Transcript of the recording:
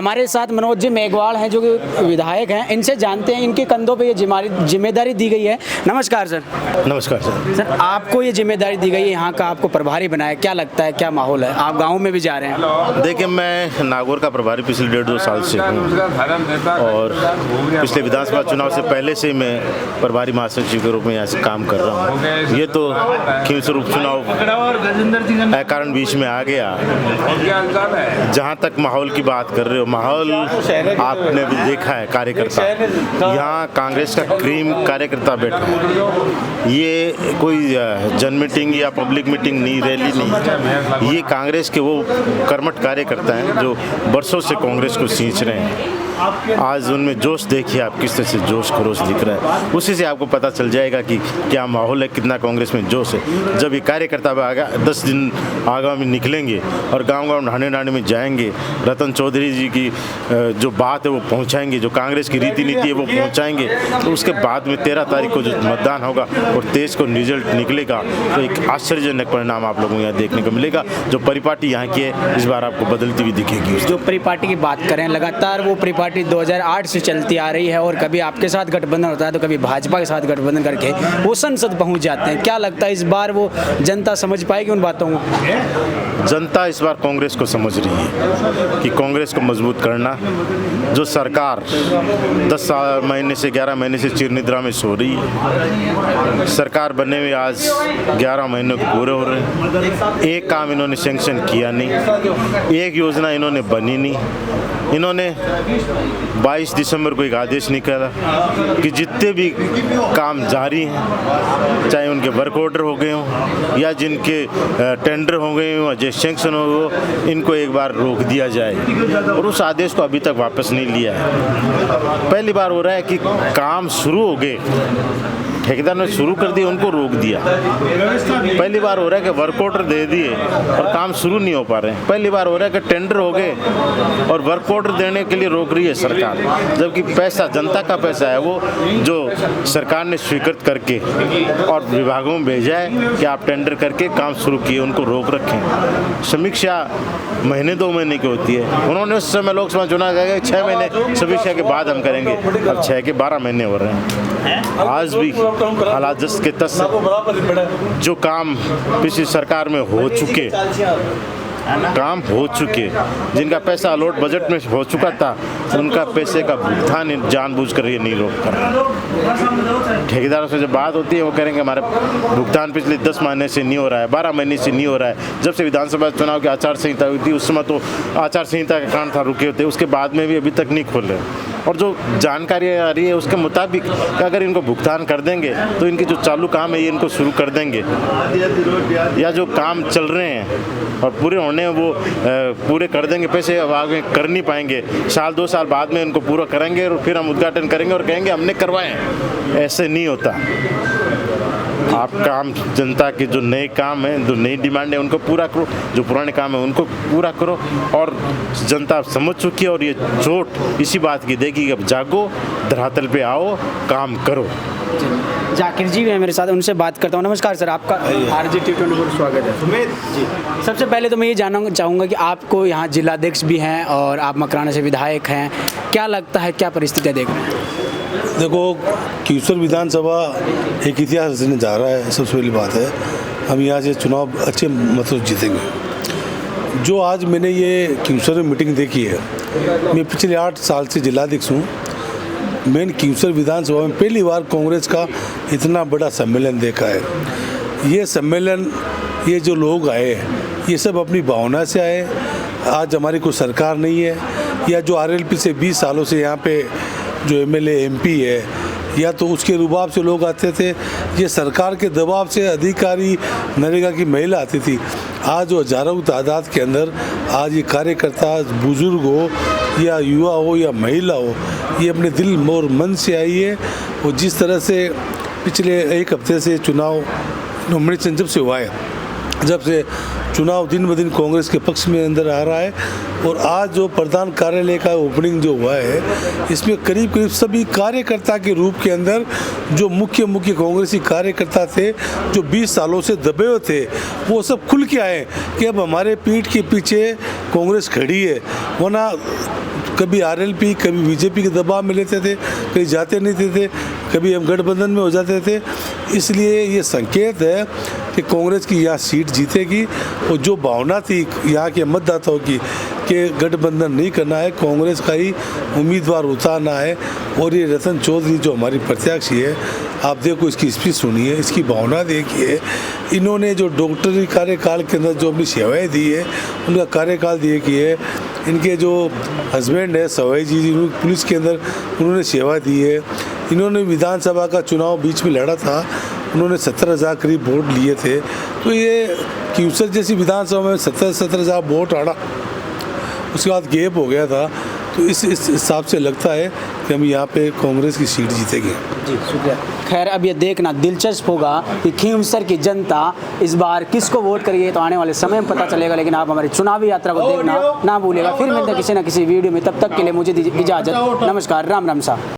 हमारे साथ मनोज जी मेघवाल हैं जो कि विधायक हैं, इनसे जानते हैं इनके कंधों पे ये जिम्मेदारी दी गई है। नमस्कार सर। नमस्कार सर। सर, आपको ये जिम्मेदारी दी गई है, यहाँ का आपको प्रभारी बनाया, क्या लगता है, क्या माहौल है? आप गाँव में भी जा रहे हैं। देखिए, मैं नागौर का प्रभारी पिछले 1.5-2 साल से हूँ और पिछले विधानसभा चुनाव से पहले से मैं प्रभारी महासचिव के रूप में यहाँ से काम कर रहा हूँ। ये तो खींवसर उपचुनाव कारण बीच में आ गया। जहाँ तक माहौल की बात कर रहे हो, माहौल आपने भी देखा है, कार्यकर्ता यहाँ कांग्रेस का क्रीम कार्यकर्ता बैठा है। ये कोई जन मीटिंग या पब्लिक मीटिंग नहीं, रैली नहीं, ये कांग्रेस के वो कर्मठ कार्यकर्ता हैं जो बरसों से कांग्रेस को सींच रहे हैं। आज उनमें जोश देखिए आप, किस तरह से जोश खरोश दिख रहा है, उसी से आपको पता चल जाएगा कि क्या माहौल है, कितना कांग्रेस में जोश है। जब ये कार्यकर्ता 10 दिन आगामी निकलेंगे और गांव-गांव ढाणे-ढाणे में जाएंगे, रतन चौधरी जी की जो बात है वो पहुंचाएंगे, जो कांग्रेस की रीति नीति है वो पहुंचाएंगे, तो उसके बाद में 13 तारीख को जो मतदान होगा और 23 को रिजल्ट निकलेगा, तो एक आश्चर्यजनक परिणाम आप लोगों को यहाँ देखने को मिलेगा। जो परिपाटी यहाँ की है इस बार आपको बदलती हुई दिखेगी। जो परिपाटी की बात करें, लगातार वो परिपाटी 2008 से चलती आ रही है और कभी आपके साथ गठबंधन होता है तो कभी भाजपा के साथ गठबंधन करके वो संसद पहुंच जाते हैं। क्या लगता है इस बार वो जनता समझ पाएगी उन बातों को? जनता इस बार कांग्रेस को समझ रही है कि कांग्रेस को मजबूत करना, जो सरकार 10 महीने से 11 महीने से चिरनिद्रा में सो रही है, सरकार बनने में आज 11 महीने को पूरे हो रहे हैं। एक काम इन्होंने सैंक्शन किया नहीं, एक योजना इन्होंने बनी नहीं। इन्होंने 22 दिसंबर को एक आदेश निकाला कि जितने भी काम जारी हैं, चाहे उनके वर्क ऑर्डर हो गए हों या जिनके टेंडर हो गए हों, जो सैंक्शन हो, इनको एक बार रोक दिया जाए, और उस आदेश को अभी तक वापस नहीं लिया है। पहली बार हो रहा है कि काम शुरू हो गए, ठेकेदार ने शुरू कर दिया, उनको रोक दिया। पहली बार हो रहा है कि वर्क ऑर्डर दे दिए और काम शुरू नहीं हो पा रहे हैं। पहली बार हो रहा है कि टेंडर हो गए और वर्क ऑर्डर देने के लिए रोक रही है सरकार, जबकि पैसा जनता का पैसा है वो जो सरकार ने स्वीकृत करके और विभागों में भेजा है कि आप टेंडर करके काम शुरू किए, उनको रोक रखें। समीक्षा महीने 2 महीने की होती है, उन्होंने उस समय लोकसभा चुनाव कहा 6 महीने समीक्षा के बाद हम करेंगे, अब 6 के 12 महीने हो रहे हैं। आज भी हालात जस के तस, जो काम पिछली सरकार में हो चुके, काम हो चुके, जिनका पैसा अलॉट बजट में हो चुका था, उनका पैसे का भुगतान जानबूझकर ये नहीं रोक कर रहा। ठेकेदारों से जब बात होती है वो करेंगे हमारे भुगतान पिछले 10 महीने से नहीं हो रहा है, 12 महीने से नहीं हो रहा है। जब से विधानसभा चुनाव की आचार संहिता हुई थी उस समय तो आचार संहिता का कारण था रुके होते, उसके बाद में भी अभी तक नहीं खोले। और जो जानकारी आ रही है उसके मुताबिक अगर इनको भुगतान कर देंगे तो इनके जो चालू काम है ये इनको शुरू कर देंगे, या जो काम चल रहे हैं और पूरे होने वो पूरे कर देंगे, पैसे अब आगे कर नहीं पाएंगे, 1-2 साल बाद में इनको पूरा करेंगे और फिर हम उद्घाटन करेंगे और कहेंगे हमने करवाए। ऐसे नहीं होता। आप काम, जनता के जो नए काम हैं, जो नई डिमांड है उनको पूरा करो, जो पुराने काम है उनको पूरा करो, और जनता समझ चुकी है और ये चोट इसी बात की देगी कि अब जागो, धरातल पे आओ, काम करो। जाकिर जी भी है मेरे साथ, उनसे बात करता हूँ। नमस्कार सर, आपका RJ-T20 पर स्वागत है। सुमित जी, सबसे पहले तो मैं ये जानना चाहूँगा कि आपको यहाँ जिलाध्यक्ष भी हैं और आप मकराना से विधायक हैं, क्या लगता है, क्या परिस्थितियाँ देख रहे हैं? देखो, खींवसर विधानसभा एक इतिहास रचने जा रहा है। सबसे पहली बात है हम यहाँ से चुनाव अच्छे मतलब जीतेंगे। जो आज मैंने ये खींवसर में मीटिंग देखी है, मैं पिछले 8 साल से जिलाध्यक्ष हूँ। मैंने खींवसर विधानसभा में पहली बार कांग्रेस का इतना बड़ा सम्मेलन देखा है। ये सम्मेलन, ये जो लोग आए ये सब अपनी भावना से आए। आज हमारी कोई सरकार नहीं है, या जो RLP से 20 सालों से यहाँ पे जो MLA MP है, या तो उसके रुबाब से लोग आते थे, ये सरकार के दबाव से अधिकारी, नरेगा की महिला आती थी। आज जो हजारों की तादाद के अंदर आज ये कार्यकर्ता, बुजुर्ग हो या युवा हो या महिला हो, ये अपने दिल और मन से आई है। और जिस तरह से पिछले 1 हफ्ते से चुनाव नॉमिनेशन जब से हुआ है, जब से चुनाव दिन ब दिन कांग्रेस के पक्ष में अंदर आ रहा है। और आज जो प्रधान कार्यालय का ओपनिंग जो हुआ है, इसमें करीब करीब सभी कार्यकर्ता के रूप के अंदर जो मुख्य कांग्रेसी कार्यकर्ता थे, जो 20 सालों से दबे हुए थे, वो सब खुल के आए कि अब हमारे पीठ के पीछे कांग्रेस खड़ी है। वरना कभी आरएलपी, कभी बीजेपी के दबाव में लेते थे, कहीं जाते नहीं थे, कभी हम गठबंधन में हो जाते थे। इसलिए ये संकेत है कि कांग्रेस की यहाँ सीट जीतेगी। और जो भावना थी यहाँ के मतदाताओं की कि गठबंधन नहीं करना है, कांग्रेस का ही उम्मीदवार उतारना है। और ये रतन चौधरी जो हमारी प्रत्याशी है, आप देखो इसकी स्पीच सुनिए, इसकी भावना देखिए। इन्होंने जो डॉक्टरी कार्यकाल के अंदर जो अपनी सेवाएं दी है, उनका कार्यकाल देखिए। इनके जो हस्बैंड है सवाई जी, पुलिस के अंदर उन्होंने सेवा दी है। इन्होंने विधानसभा का चुनाव बीच में लड़ा था, उन्होंने 17,000 करीब वोट लिए थे। तो ये क्यूसर जैसी विधानसभा में 17,000 वोट आड़ा, उसके बाद गैप हो गया था। तो इस हिसाब से लगता है कि हम यहाँ पे कांग्रेस की सीट जीतेंगे। जी शुक्रिया। खैर अब ये देखना दिलचस्प होगा कि खींवसर की जनता इस बार किसको वोट करिए, तो आने वाले समय में पता चलेगा। लेकिन आप हमारी चुनावी यात्रा को देखना ना भूलिएगा। फिर मिलते हैं किसी न किसी वीडियो में, तब तक के लिए मुझे दीजिए इजाज़त। नमस्कार, राम राम साहब।